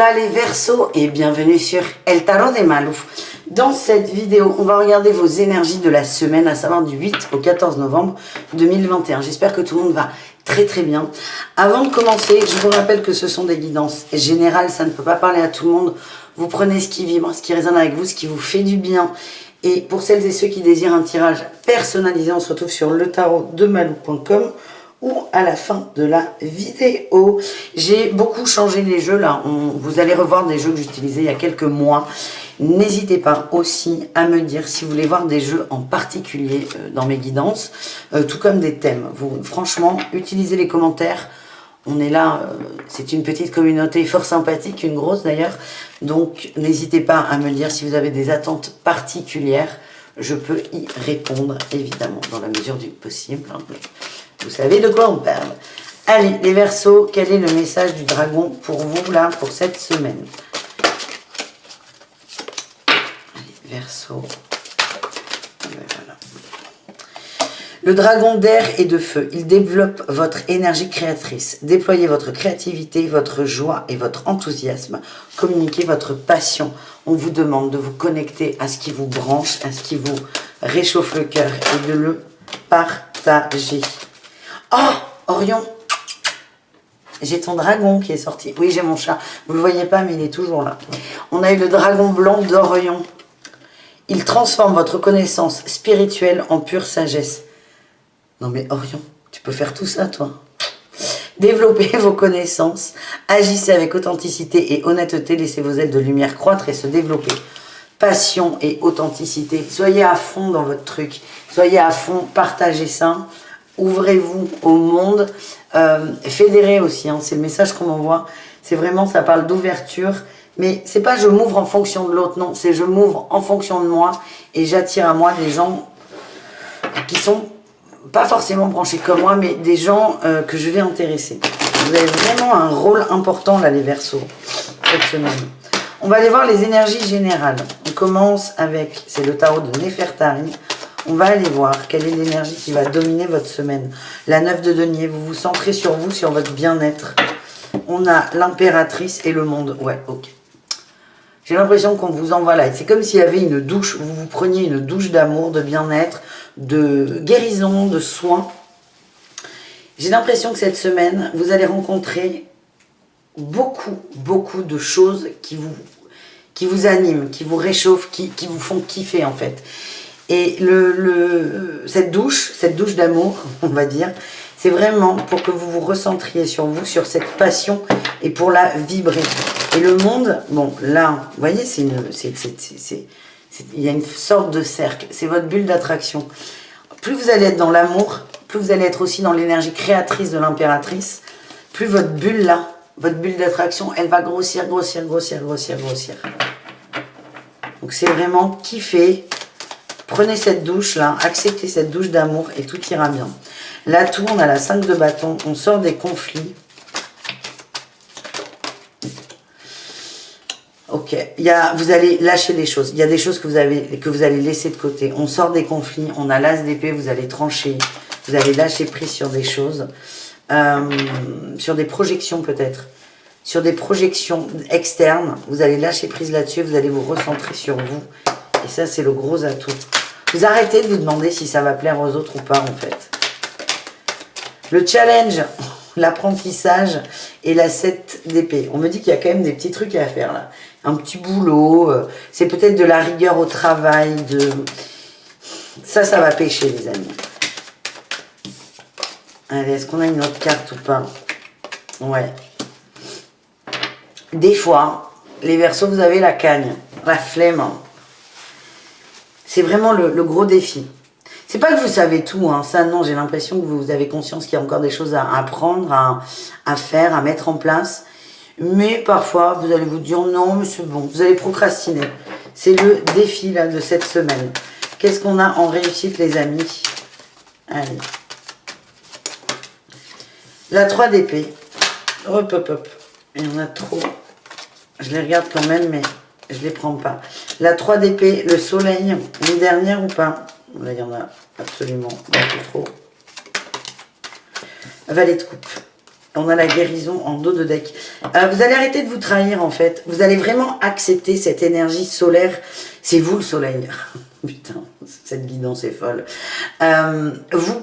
Hola les Verseaux et bienvenue sur El Tarot de Malou. Dans cette vidéo, on va regarder vos énergies de la semaine, à savoir du 8 au 14 novembre 2021. J'espère que tout le monde va très très bien. Avant de commencer, je vous rappelle que ce sont des guidances générales, ça ne peut pas parler à tout le monde. Vous prenez ce qui vibre, ce qui résonne avec vous, ce qui vous fait du bien. Et pour celles et ceux qui désirent un tirage personnalisé, on se retrouve sur letarotdemalou.com ou à la fin de la vidéo. J'ai beaucoup changé les jeux là. Vous allez revoir des jeux que j'utilisais il y a quelques mois. N'hésitez pas aussi à me dire si vous voulez voir des jeux en particulier dans mes guidances, tout comme des thèmes. Franchement, utilisez les commentaires. On est là, c'est une petite communauté fort sympathique, une grosse d'ailleurs. Donc n'hésitez pas à me dire si vous avez des attentes particulières. Je peux y répondre évidemment dans la mesure du possible. Vous savez de quoi on parle. Allez, les Verseaux, quel est le message du dragon pour vous, là, pour cette semaine? Allez, Verseaux. Voilà. Le dragon d'air et de feu, il développe votre énergie créatrice. Déployez votre créativité, votre joie et votre enthousiasme. Communiquez votre passion. On vous demande de vous connecter à ce qui vous branche, à ce qui vous réchauffe le cœur et de le partager. Oh, Orion, j'ai ton dragon qui est sorti. Oui, j'ai mon chat. Vous ne le voyez pas, mais il est toujours là. On a eu le dragon blanc d'Orion. Il transforme votre connaissance spirituelle en pure sagesse. Non mais Orion, tu peux faire tout ça, toi. Développez vos connaissances. Agissez avec authenticité et honnêteté. Laissez vos ailes de lumière croître et se développer. Passion et authenticité. Soyez à fond dans votre truc. Soyez à fond, partagez ça. Ouvrez-vous au monde, fédérez aussi, hein, c'est le message qu'on m'envoie, c'est vraiment, ça parle d'ouverture, mais c'est pas je m'ouvre en fonction de l'autre, non, c'est je m'ouvre en fonction de moi et j'attire à moi des gens qui sont pas forcément branchés comme moi, mais des gens que je vais intéresser. Vous avez vraiment un rôle important là, les Verseaux, cette semaine. On va aller voir les énergies générales. On commence avec, c'est le tarot de Néfertari. On va aller voir quelle est l'énergie qui va dominer votre semaine. La 9 de denier, vous vous centrez sur vous, sur votre bien-être. On a l'impératrice et le monde. Ouais, ok. J'ai l'impression qu'on vous envoie là. C'est comme s'il y avait une douche, vous vous preniez une douche d'amour, de bien-être, de guérison, de soins. J'ai l'impression que cette semaine, vous allez rencontrer beaucoup de choses qui vous animent, qui vous réchauffent, qui vous font kiffer en fait. Et cette douche d'amour, on va dire, c'est vraiment pour que vous vous recentriez sur vous, sur cette passion et pour la vibrer. Et le monde, bon, là, vous voyez, il y a une sorte de cercle. C'est votre bulle d'attraction. Plus vous allez être dans l'amour, plus vous allez être aussi dans l'énergie créatrice de l'impératrice, plus votre bulle là, votre bulle d'attraction, elle va grossir. Donc c'est vraiment kiffer. Prenez cette douche là, acceptez cette douche d'amour et tout ira bien. Là, tout, on a la 5 de bâton, on sort des conflits. Ok, vous allez lâcher des choses. Il y a des choses que vous allez laisser de côté. On sort des conflits, on a l'as d'épée, vous allez trancher. Vous allez lâcher prise sur des choses. Sur des projections peut-être. Sur des projections externes. Vous allez lâcher prise là-dessus, vous allez vous recentrer sur vous. Et ça, c'est le gros atout. Vous arrêtez de vous demander si ça va plaire aux autres ou pas, en fait. Le challenge, l'apprentissage et la 7 d'épée. On me dit qu'il y a quand même des petits trucs à faire, là. Un petit boulot. C'est peut-être de la rigueur au travail. Ça va pêcher, les amis. Allez, est-ce qu'on a une autre carte ou pas? Ouais. Des fois, les Verseaux, vous avez la cagne, la flemme, hein. C'est vraiment le gros défi. C'est pas que vous savez tout, hein, ça non, j'ai l'impression que vous avez conscience qu'il y a encore des choses à apprendre, à faire, à mettre en place. Mais parfois, vous allez vous dire non, mais c'est bon, vous allez procrastiner. C'est le défi là de cette semaine. Qu'est-ce qu'on a en réussite, les amis? Allez. La 3 d'épée. Hop, hop, hop. Il y en a trop. Je les regarde quand même, mais je les prends pas. La 3 d'épée, le soleil, une dernière ou pas? Là, il y en a absolument beaucoup trop. Valet de coupe. On a la guérison en dos de deck. Vous allez arrêter de vous trahir en fait. Vous allez vraiment accepter cette énergie solaire. C'est vous le soleil. Putain, cette guidance est folle.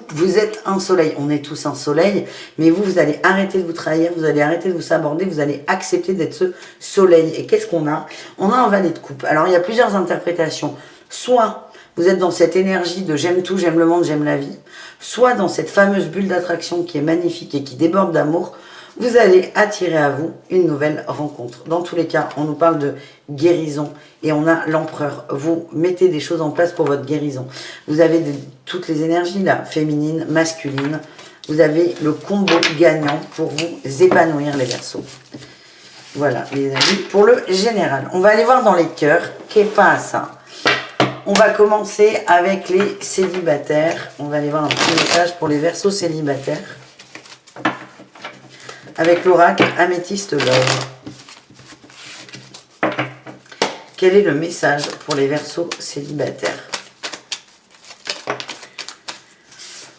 Vous êtes un soleil. On est tous un soleil. Mais vous allez arrêter de vous trahir. Vous allez arrêter de vous saborder. Vous allez accepter d'être ce soleil. Et qu'est-ce qu'on a? On a un valet de coupe. Alors il y a plusieurs interprétations. Soit vous êtes dans cette énergie de j'aime tout, j'aime le monde, j'aime la vie. Soit dans cette fameuse bulle d'attraction qui est magnifique et qui déborde d'amour, vous allez attirer à vous une nouvelle rencontre. Dans tous les cas, on nous parle de guérison et on a l'empereur. Vous mettez des choses en place pour votre guérison. Vous avez toutes les énergies là, féminines, masculines. Vous avez le combo gagnant pour vous épanouir les Verseaux. Voilà les amis, pour le général. On va aller voir dans les cœurs. Qu'est pas ça? On va commencer avec les célibataires. On va aller voir un petit message pour les Verseaux célibataires. Avec l'oracle Améthyste Love. Quel est le message pour les Verseaux célibataires?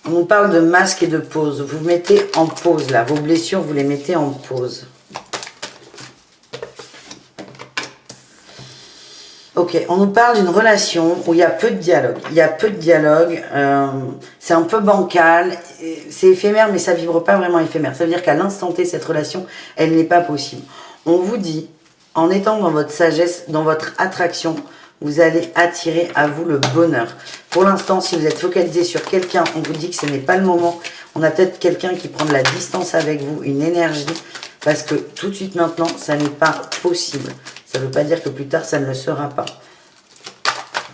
On nous parle de masque et de pause. Vous mettez en pause là. Vos blessures, vous les mettez en pause. Ok, on nous parle d'une relation où il y a peu de dialogue. Il y a peu de dialogue, c'est un peu bancal, c'est éphémère, mais ça ne vibre pas vraiment éphémère. Ça veut dire qu'à l'instant T, cette relation, elle n'est pas possible. On vous dit, en étant dans votre sagesse, dans votre attraction, vous allez attirer à vous le bonheur. Pour l'instant, si vous êtes focalisé sur quelqu'un, on vous dit que ce n'est pas le moment. On a peut-être quelqu'un qui prend de la distance avec vous, une énergie, parce que tout de suite maintenant, ça n'est pas possible. Ça ne veut pas dire que plus tard, ça ne le sera pas.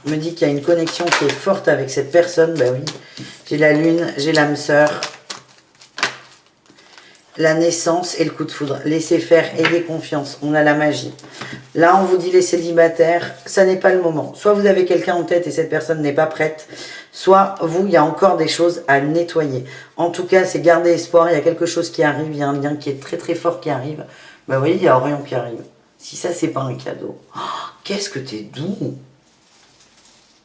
On me dit qu'il y a une connexion qui est forte avec cette personne. Ben oui, j'ai la lune, j'ai l'âme sœur, la naissance et le coup de foudre. Laissez faire, ayez confiance. On a la magie. Là, on vous dit les célibataires, ça n'est pas le moment. Soit vous avez quelqu'un en tête et cette personne n'est pas prête, soit vous, il y a encore des choses à nettoyer. En tout cas, c'est garder espoir. Il y a quelque chose qui arrive, il y a un lien qui est très très fort qui arrive. Ben oui, il y a Orion qui arrive. Si ça, c'est pas un cadeau. Oh, qu'est-ce que t'es doux.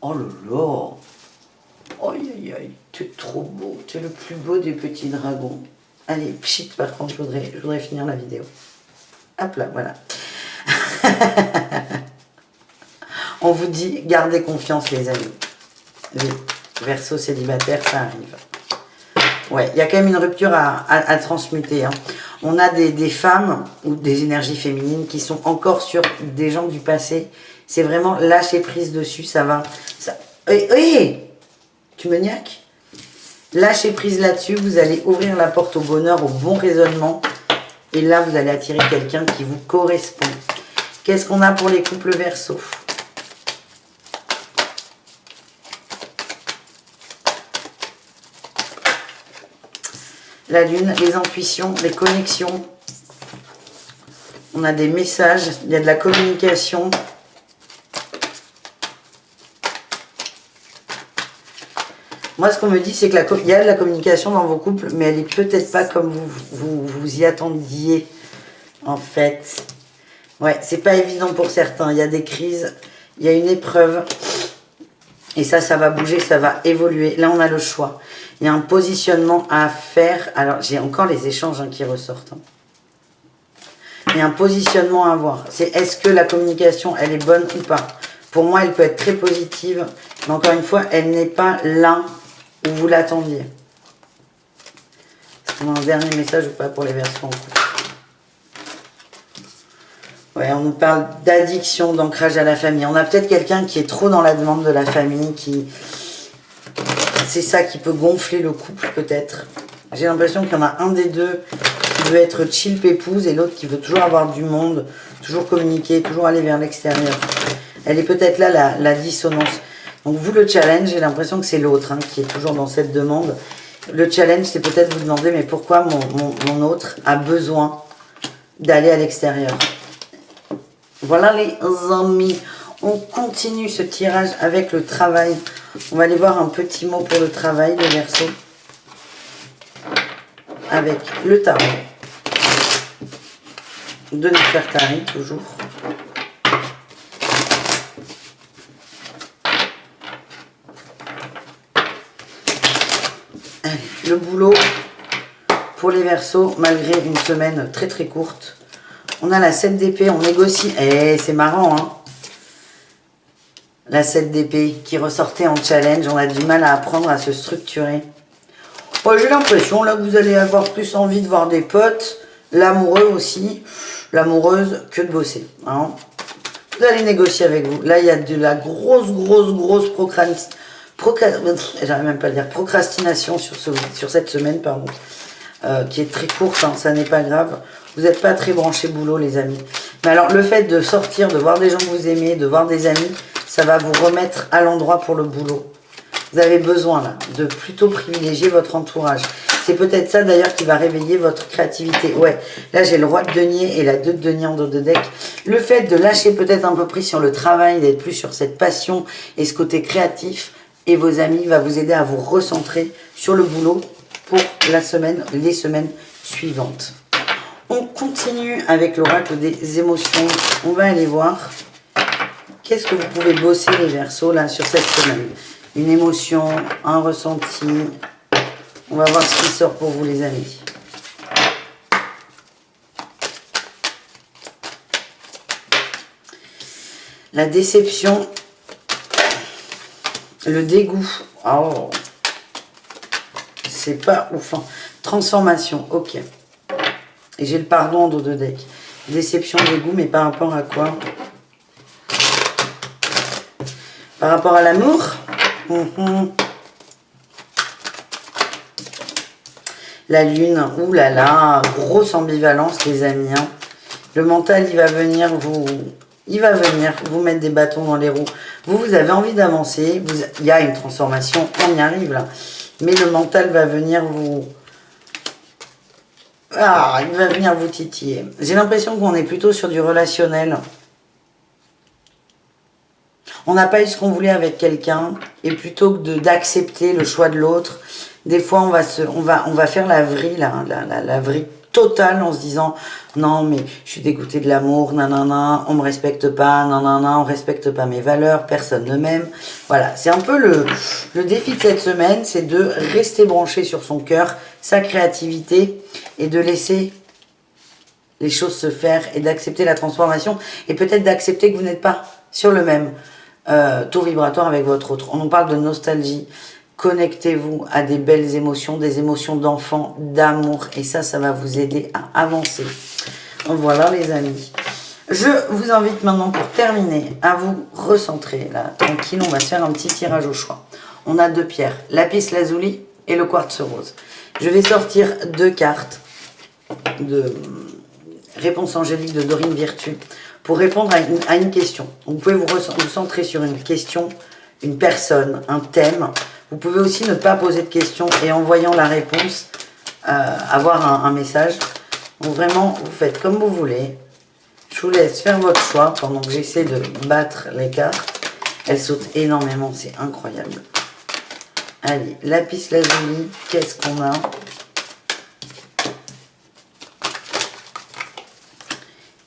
Oh là là. Aïe, aïe, aïe. Tu es trop beau. Tu es le plus beau des petits dragons. Allez, pchit, par contre, je voudrais finir la vidéo. Hop là, voilà. On vous dit, gardez confiance, les amis. Les Verseaux célibataires, ça arrive. Ouais, il y a quand même une rupture à transmuter. Hein. On a des femmes ou des énergies féminines qui sont encore sur des gens du passé. C'est vraiment lâcher prise dessus, ça va. Tu me niaques? Lâchez prise là-dessus, vous allez ouvrir la porte au bonheur, au bon raisonnement. Et là, vous allez attirer quelqu'un qui vous correspond. Qu'est-ce qu'on a pour les couples Verseaux? La lune, les intuitions, les connexions. On a des messages, il y a de la communication. Moi, ce qu'on me dit, c'est qu'il y a de la communication dans vos couples, mais elle n'est peut-être pas comme vous y attendiez, en fait. Ouais, c'est pas évident pour certains. Il y a des crises, il y a une épreuve. Et ça va bouger, ça va évoluer. Là, on a le choix. Il y a un positionnement à faire. Alors, j'ai encore les échanges qui ressortent. Il y a un positionnement à avoir. C'est est-ce que la communication, elle est bonne ou pas? Pour moi, elle peut être très positive. Mais encore une fois, elle n'est pas là où vous l'attendiez. Est-ce qu'on a un dernier message ou pas pour les Verseaux en couple? Ouais, on nous parle d'addiction, d'ancrage à la famille. On a peut-être quelqu'un qui est trop dans la demande de la famille, qui... C'est ça qui peut gonfler le couple, peut-être. J'ai l'impression qu'il y en a un des deux qui veut être chill pépouze et l'autre qui veut toujours avoir du monde, toujours communiquer, toujours aller vers l'extérieur. Elle est peut-être là, la dissonance. Donc vous, le challenge, j'ai l'impression que c'est l'autre qui est toujours dans cette demande. Le challenge, c'est peut-être vous demander, mais pourquoi mon autre a besoin d'aller à l'extérieur? Voilà les amis, on continue ce tirage avec le travail. On va aller voir un petit mot pour le travail, les Verseaux. Avec le tarot. De Nefertari, toujours. Allez, le boulot pour les Verseaux, malgré une semaine très très courte. On a la 7 d'épée, on négocie. Eh, c'est marrant, hein. La 7 d'épée qui ressortait en challenge. On a du mal à apprendre à se structurer. Oh, j'ai l'impression, là, que vous allez avoir plus envie de voir des potes. L'amoureux aussi. L'amoureuse que de bosser. Hein. Vous allez négocier avec vous. Là, il y a de la grosse j'arrive même pas à le dire, procrastination sur cette semaine, pardon, qui est très courte, hein, ça n'est pas grave. Vous n'êtes pas très branchés boulot, les amis. Mais alors, le fait de sortir, de voir des gens que vous aimez, de voir des amis, ça va vous remettre à l'endroit pour le boulot. Vous avez besoin, là, de plutôt privilégier votre entourage. C'est peut-être ça, d'ailleurs, qui va réveiller votre créativité. Ouais, là, j'ai le roi de denier et la 2 de denier en dos de deck. Le fait de lâcher peut-être un peu prise sur le travail, d'être plus sur cette passion et ce côté créatif, et vos amis va vous aider à vous recentrer sur le boulot pour la semaine, les semaines suivantes. On continue avec l'oracle des émotions. On va aller voir qu'est-ce que vous pouvez bosser les Verseaux là sur cette semaine. Une émotion, un ressenti. On va voir ce qui sort pour vous les amis. La déception. Le dégoût. Oh. C'est pas ouf. Hein. Transformation. Ok. Et j'ai le pardon en dos de deck. Déception, dégoût, mais par rapport à quoi? Par rapport à l'amour. La lune. Ouh là là. Grosse ambivalence, les amis. Hein. Le mental, il va venir vous mettre des bâtons dans les roues. Vous avez envie d'avancer. Il y a une transformation. On y arrive là. Mais le mental va venir vous... Ah, il va venir vous titiller. J'ai l'impression qu'on est plutôt sur du relationnel. On n'a pas eu ce qu'on voulait avec quelqu'un. Et plutôt que d'accepter le choix de l'autre, des fois on va faire la vrille, la vrille totale en se disant non mais je suis dégoûtée de l'amour, nanana, on me respecte pas, nanana, on respecte pas mes valeurs, personne ne m'aime. Voilà, c'est un peu le défi de cette semaine, c'est de rester branché sur son cœur, sa créativité et de laisser les choses se faire et d'accepter la transformation et peut-être d'accepter que vous n'êtes pas sur le même taux vibratoire avec votre autre. On nous parle de nostalgie. Connectez-vous à des belles émotions, des émotions d'enfant, d'amour. Et ça va vous aider à avancer. Donc voilà les amis. Je vous invite maintenant pour terminer à vous recentrer. Là, tranquille, on va se faire un petit tirage au choix. On a 2 pierres, lapis lazuli et le quartz rose. Je vais sortir 2 cartes de réponse angélique de Dorine Virtue pour répondre à une question. Vous pouvez vous centrer sur une question, une personne, un thème. Vous pouvez aussi ne pas poser de questions et en voyant la réponse, avoir un message. Donc vraiment, vous faites comme vous voulez. Je vous laisse faire votre choix pendant que j'essaie de battre les cartes. Elles sautent énormément, c'est incroyable. Allez, lapis lazuli, qu'est-ce qu'on a?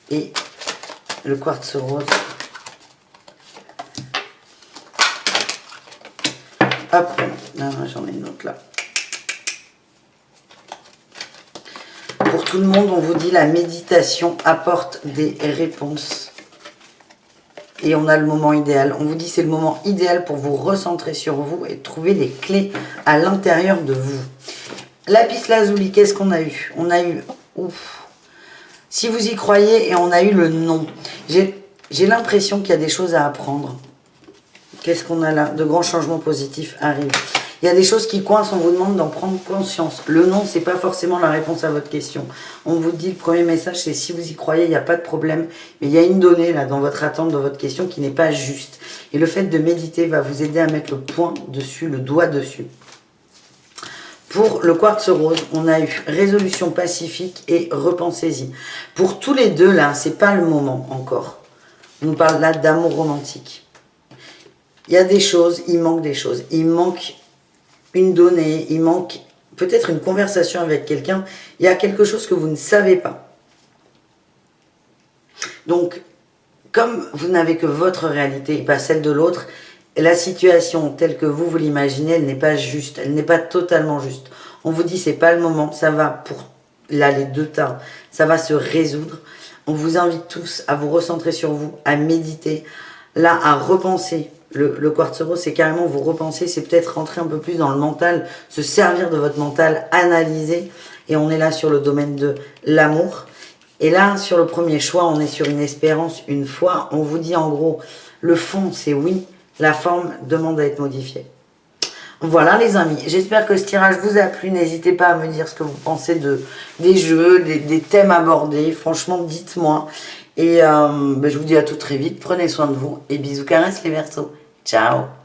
Et le quartz rose. Hop, j'en ai une autre là. Pour tout le monde, on vous dit la méditation apporte des réponses. Et on a le moment idéal. On vous dit c'est le moment idéal pour vous recentrer sur vous et trouver les clés à l'intérieur de vous. Lapis lazuli, qu'est-ce qu'on a eu? On a eu... Ouf. Si vous y croyez, et on a eu le non. J'ai l'impression qu'il y a des choses à apprendre. Qu'est-ce qu'on a là? De grands changements positifs arrivent. Il y a des choses qui coincent, on vous demande d'en prendre conscience. Le non, c'est pas forcément la réponse à votre question. On vous dit, le premier message, c'est si vous y croyez, il n'y a pas de problème. Mais il y a une donnée là dans votre attente, dans votre question, qui n'est pas juste. Et le fait de méditer va vous aider à mettre le point dessus, le doigt dessus. Pour le quartz rose, on a eu résolution pacifique et repensez-y. Pour tous les deux, là, c'est pas le moment encore. On nous parle là d'amour romantique. Il y a des choses, il manque des choses. Il manque une donnée, il manque peut-être une conversation avec quelqu'un. Il y a quelque chose que vous ne savez pas. Donc, comme vous n'avez que votre réalité et pas celle de l'autre, la situation telle que vous l'imaginez, elle n'est pas juste, elle n'est pas totalement juste. On vous dit c'est pas le moment, ça va pour là les deux tas, ça va se résoudre. On vous invite tous à vous recentrer sur vous, à méditer, là à repenser. Le quartz rose, c'est carrément vous repenser, c'est peut-être rentrer un peu plus dans le mental, se servir de votre mental, analyser. Et on est là sur le domaine de l'amour. Et là, sur le premier choix, on est sur une espérance, une foi. On vous dit en gros, le fond c'est oui, la forme demande à être modifiée. Voilà les amis, j'espère que ce tirage vous a plu. N'hésitez pas à me dire ce que vous pensez des jeux, des thèmes abordés. Franchement, dites-moi. Et je vous dis à tout très vite. Prenez soin de vous et bisous caresses les Verseaux. Ciao.